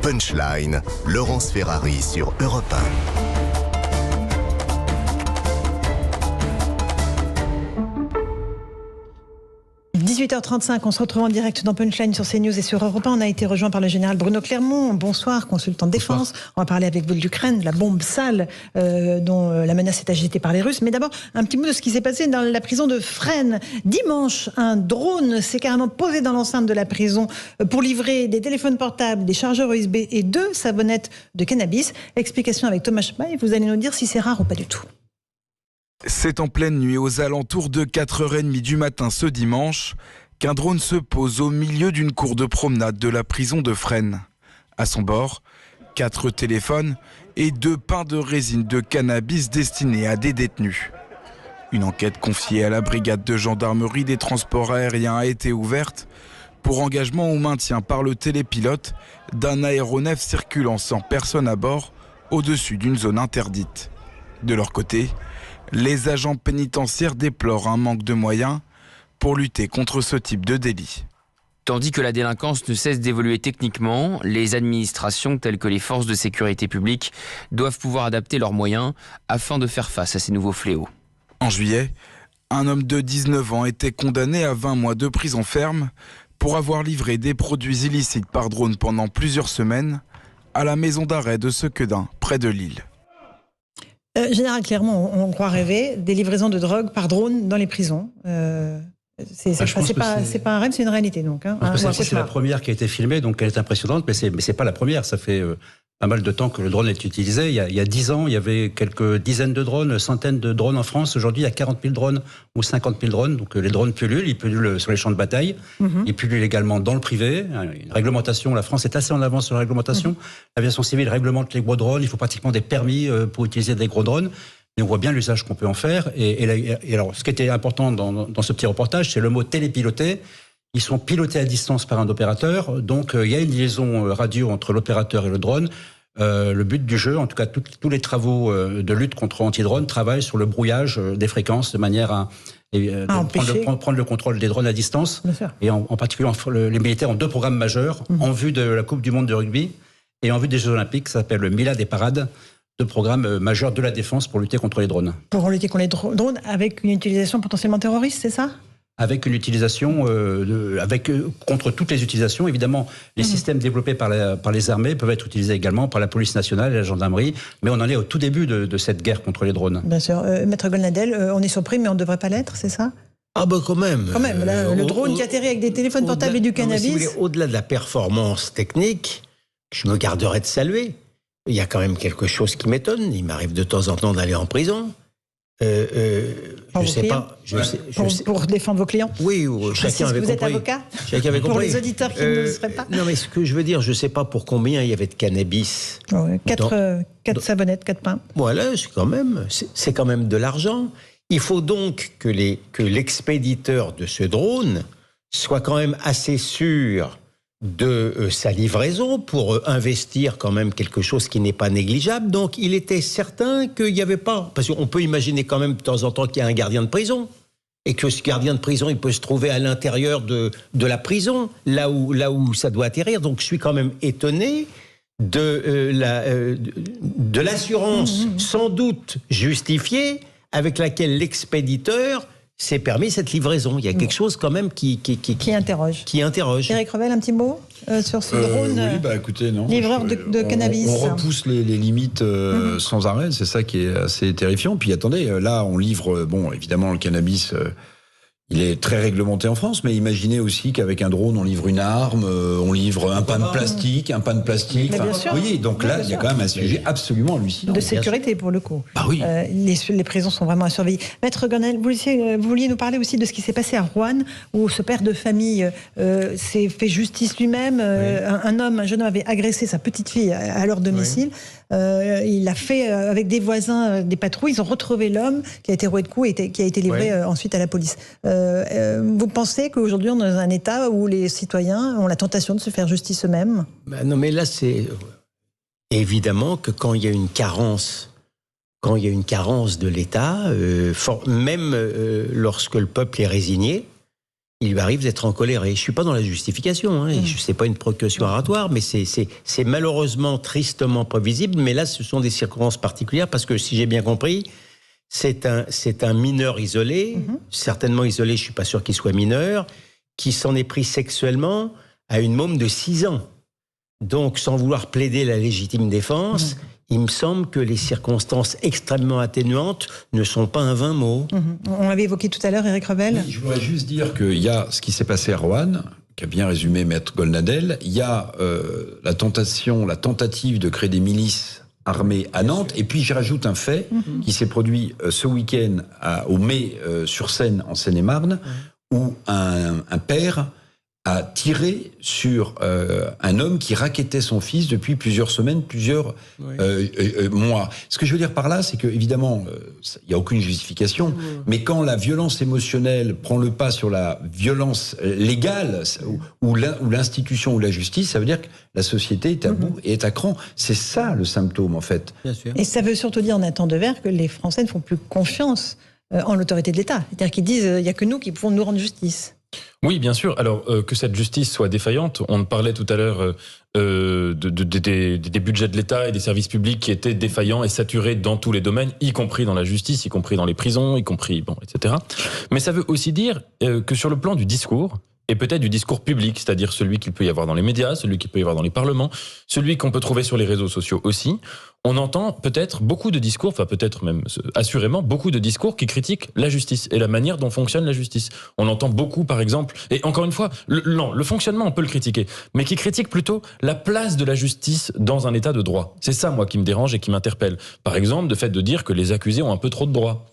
Punchline, Laurence Ferrari sur Europe 1. 18h35, on se retrouve en direct dans Punchline sur CNews et sur Europe 1. On a été rejoint par le général Bruno Clermont. Bonsoir, consultant de défense. Bonsoir. On va parler avec vous de l'Ukraine, de la bombe sale dont la menace est agitée par les Russes. Mais d'abord, un petit mot de ce qui s'est passé dans la prison de Fresnes. Dimanche, un drone s'est carrément posé dans l'enceinte de la prison pour livrer des téléphones portables, des chargeurs USB et 2 savonnettes de cannabis. Explication avec Thomas Schmay. Vous allez nous dire si c'est rare ou pas du tout. C'est en pleine nuit, aux alentours de 4h30 du matin ce dimanche, qu'un drone se pose au milieu d'une cour de promenade de la prison de Fresnes. À son bord, 4 téléphones et 2 pains de résine de cannabis destinés à des détenus. Une enquête confiée à la brigade de gendarmerie des transports aériens a été ouverte pour engagement ou maintien par le télépilote d'un aéronef circulant sans personne à bord au-dessus d'une zone interdite. De leur côté, les agents pénitentiaires déplorent un manque de moyens pour lutter contre ce type de délit. Tandis que la délinquance ne cesse d'évoluer techniquement, les administrations telles que les forces de sécurité publique doivent pouvoir adapter leurs moyens afin de faire face à ces nouveaux fléaux. En juillet, un homme de 19 ans était condamné à 20 mois de prison ferme pour avoir livré des produits illicites par drone pendant plusieurs semaines à la maison d'arrêt de Sequedin, près de Lille. Général Clermont, on croit rêver des livraisons de drogue par drone dans les prisons. C'est pas un rêve, c'est une réalité donc. C'est la première qui a été filmée, donc elle est impressionnante, mais c'est pas la première. Ça fait pas mal de temps que le drone est utilisé. Il y a 10 ans, il y avait quelques dizaines de drones, centaines de drones en France. Aujourd'hui, il y a 40 000 drones ou 50 000 drones. Donc les drones pullulent, ils pullulent sur les champs de bataille, ils pullulent également dans le privé. Une réglementation, la France est assez en avance sur la réglementation. L'aviation civile réglemente les gros drones, il faut pratiquement des permis pour utiliser des gros drones. Et on voit bien l'usage qu'on peut en faire. Et alors, ce qui était important dans ce petit reportage, c'est le mot télépiloté. Ils sont pilotés à distance par un opérateur. Donc, il y a une liaison radio entre l'opérateur et le drone. Le but du jeu, en tout cas, tous les travaux de lutte contre anti-drone travaillent sur le brouillage des fréquences de manière à prendre le contrôle des drones à distance. Et en particulier, les militaires ont 2 programmes majeurs en vue de la Coupe du Monde de rugby et en vue des Jeux Olympiques. Ça s'appelle le Mila des parades. 2 programmes majeurs de la défense pour lutter contre les drones. Pour lutter contre les drones avec une utilisation potentiellement terroriste, c'est ça ? Avec une utilisation, contre toutes les utilisations. Évidemment, les systèmes développés par les armées peuvent être utilisés également par la police nationale et la gendarmerie, mais on en est au tout début de cette guerre contre les drones. Bien sûr. Maître Golnadel, on est surpris, mais on ne devrait pas l'être, c'est ça ? Ah ben quand même. Quand même, là, le drone qui atterrit avec des téléphones portables et du cannabis. Si vous voulez, au-delà de la performance technique, je me garderais de saluer. Il y a quand même quelque chose qui m'étonne. Il m'arrive de temps en temps d'aller en prison. Je sais pas. Pour défendre vos clients. Oui, chacun avait compris. Vous êtes avocat. Chacun avait compris. Pour les auditeurs qui ne le seraient pas. Non, mais ce que je veux dire, je sais pas pour combien il y avait de cannabis. 4 savonnettes, 4 pains. Voilà, c'est quand même de l'argent. Il faut donc que l'expéditeur de ce drone soit quand même assez sûr de sa livraison pour investir quand même quelque chose qui n'est pas négligeable. Donc il était certain qu'il n'y avait pas... Parce qu'on peut imaginer quand même de temps en temps qu'il y a un gardien de prison et que ce gardien de prison, il peut se trouver à l'intérieur de la prison, là où ça doit atterrir. Donc je suis quand même étonné de l'assurance sans doute justifiée avec laquelle l'expéditeur s'est permis cette livraison. Il y a quelque chose quand même qui interroge. Éric Revel, un petit mot sur ce drone écoutez, non, livreur de cannabis. On repousse les limites sans arrêt, c'est ça qui est assez terrifiant. Puis attendez, là on livre, évidemment le cannabis... il est très réglementé en France, mais imaginez aussi qu'avec un drone, on livre une arme, on livre un pain de plastique. Oui, donc là, il y a quand même un sujet absolument hallucinant. De sécurité, pour le coup. Bah oui. Les prisons sont vraiment à surveiller. Maître Golnadel, vous vouliez nous parler aussi de ce qui s'est passé à Rouen, où ce père de famille s'est fait justice lui-même. Un jeune homme avait agressé sa petite fille à leur domicile. Il a fait, avec des voisins, des patrouilles, ils ont retrouvé l'homme qui a été roué de coups et qui a été livré ensuite à la police. Vous pensez qu'aujourd'hui on est dans un état où les citoyens ont la tentation de se faire justice eux-mêmes ? Non, mais là c'est évidemment que quand il y a une carence de l'État, même lorsque le peuple est résigné, il lui arrive d'être en colère. Et je suis pas dans la justification, hein, c'est pas une provocation oratoire, mais c'est malheureusement tristement prévisible. Mais là, ce sont des circonstances particulières parce que si j'ai bien compris, c'est un mineur isolé, certainement isolé. Je suis pas sûr qu'il soit mineur, qui s'en est pris sexuellement à une môme de 6 ans. Donc, sans vouloir plaider la légitime défense, il me semble que les circonstances extrêmement atténuantes ne sont pas un vain mot. On l'avait évoqué tout à l'heure, Éric Revel. Oui, je voudrais juste dire qu'il y a ce qui s'est passé à Roanne, qu'a bien résumé Maître Goldnadel. Il y a la tentative de créer des milices armées à Nantes. Et puis, je rajoute un fait qui s'est produit ce week-end au Mai sur Seine, en Seine-et-Marne, où un père a tiré sur un homme qui rackettait son fils depuis plusieurs semaines, plusieurs mois. Ce que je veux dire par là, c'est que évidemment, il n'y a aucune justification, mais quand la violence émotionnelle prend le pas sur la violence légale, ou l'institution ou la justice, ça veut dire que la société est à bout et est à cran. C'est ça le symptôme, en fait. Bien sûr. Et ça veut surtout dire, Nathan Devers, que les Français ne font plus confiance en l'autorité de l'État. C'est-à-dire qu'ils disent, il n'y a que nous qui pouvons nous rendre justice. Oui, bien sûr. Alors, que cette justice soit défaillante, on parlait tout à l'heure des budgets de l'État et des services publics qui étaient défaillants et saturés dans tous les domaines, y compris dans la justice, y compris dans les prisons, y compris, etc. Mais ça veut aussi dire que sur le plan du discours, et peut-être du discours public, c'est-à-dire celui qu'il peut y avoir dans les médias, celui qu'il peut y avoir dans les parlements, celui qu'on peut trouver sur les réseaux sociaux aussi, on entend peut-être beaucoup de discours, enfin peut-être même assurément beaucoup de discours qui critiquent la justice et la manière dont fonctionne la justice. On entend beaucoup, par exemple, et encore une fois, le fonctionnement, on peut le critiquer, mais qui critique plutôt la place de la justice dans un état de droit. C'est ça, moi, qui me dérange et qui m'interpelle. Par exemple, le fait de dire que les accusés ont un peu trop de droits,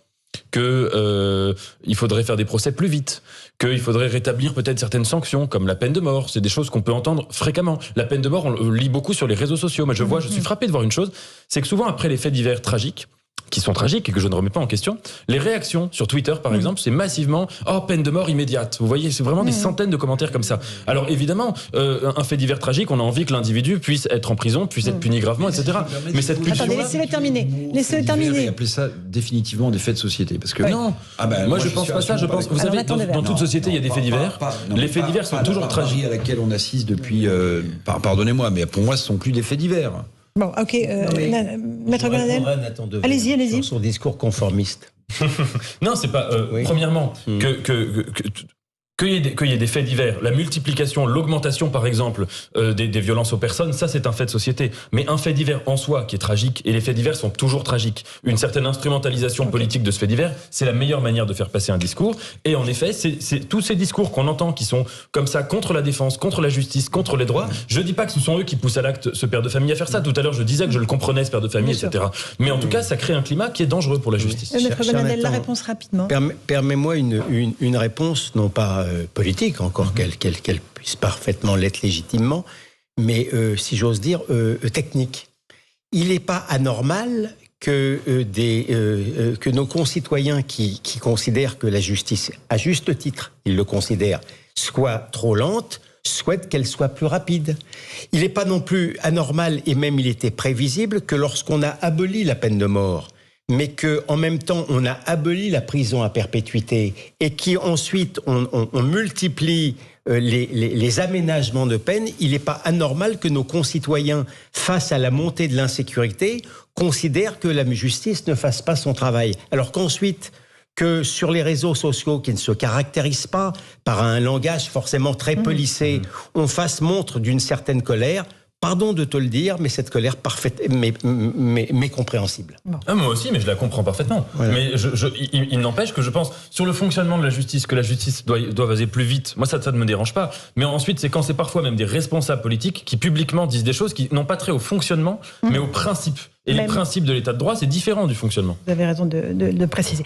que il faudrait faire des procès plus vite, qu'il faudrait rétablir peut-être certaines sanctions, comme la peine de mort. C'est des choses qu'on peut entendre fréquemment. La peine de mort, on le lit beaucoup sur les réseaux sociaux. Moi, je suis frappé de voir une chose, c'est que souvent, après les faits divers tragiques, qui sont tragiques et que je ne remets pas en question, les réactions sur Twitter, par exemple, c'est massivement « Oh, peine de mort immédiate ». Vous voyez, c'est vraiment des centaines de commentaires comme ça. Alors évidemment, un fait divers tragique, on a envie que l'individu puisse être en prison, puisse être puni gravement, etc. Mais cette punition... Attendez, laissez-le terminer. Laissez-le terminer. Et appeler ça définitivement des faits de société. Parce que non, moi je pense pas ça. Je pense, vous savez, dans toute société, il y a des faits divers. Les faits divers sont toujours tragiques. À laquelle on assiste depuis... pardonnez-moi, mais pour moi, ce ne sont plus des faits divers. Bon, ok. Maître Goldnadel, allez-y. Sur son discours conformiste. Non, c'est pas... Premièrement, qu'il y ait des faits divers, la multiplication, l'augmentation par exemple des violences aux personnes, ça c'est un fait de société. Mais un fait divers en soi qui est tragique, et les faits divers sont toujours tragiques. Une certaine instrumentalisation politique de ce fait divers, c'est la meilleure manière de faire passer un discours. Et en effet, c'est tous ces discours qu'on entend qui sont comme ça contre la défense, contre la justice, contre les droits. Je dis pas que ce sont eux qui poussent à l'acte ce père de famille à faire ça. Tout à l'heure, je disais que je le comprenais, ce père de famille, etc. Mais en tout cas, ça crée un climat qui est dangereux pour la justice. Maître Goldnadel, la réponse rapidement. Permets-moi une réponse, non pas politique, encore qu'elle puisse parfaitement l'être légitimement, mais si j'ose dire, technique. Il n'est pas anormal que nos concitoyens qui considèrent que la justice, à juste titre, ils le considèrent, soit trop lente, souhaitent qu'elle soit plus rapide. Il n'est pas non plus anormal, et même il était prévisible, que lorsqu'on a aboli la peine de mort, mais qu'en même temps, on a aboli la prison à perpétuité et qu'ensuite, on multiplie les aménagements de peine, il n'est pas anormal que nos concitoyens, face à la montée de l'insécurité, considèrent que la justice ne fasse pas son travail. Alors qu'ensuite, que sur les réseaux sociaux qui ne se caractérisent pas par un langage forcément très policé, on fasse montre d'une certaine colère. Pardon de te le dire, mais cette colère parfaite, mais compréhensible. Bon. Ah, moi aussi, mais je la comprends parfaitement. Voilà. Mais il n'empêche que je pense, sur le fonctionnement de la justice, que la justice doit aller plus vite. Moi, ça ne me dérange pas. Mais ensuite, c'est quand c'est parfois même des responsables politiques qui publiquement disent des choses qui n'ont pas trait au fonctionnement, mais aux principes. Et les principes de l'état de droit, c'est différent du fonctionnement. Vous avez raison de préciser.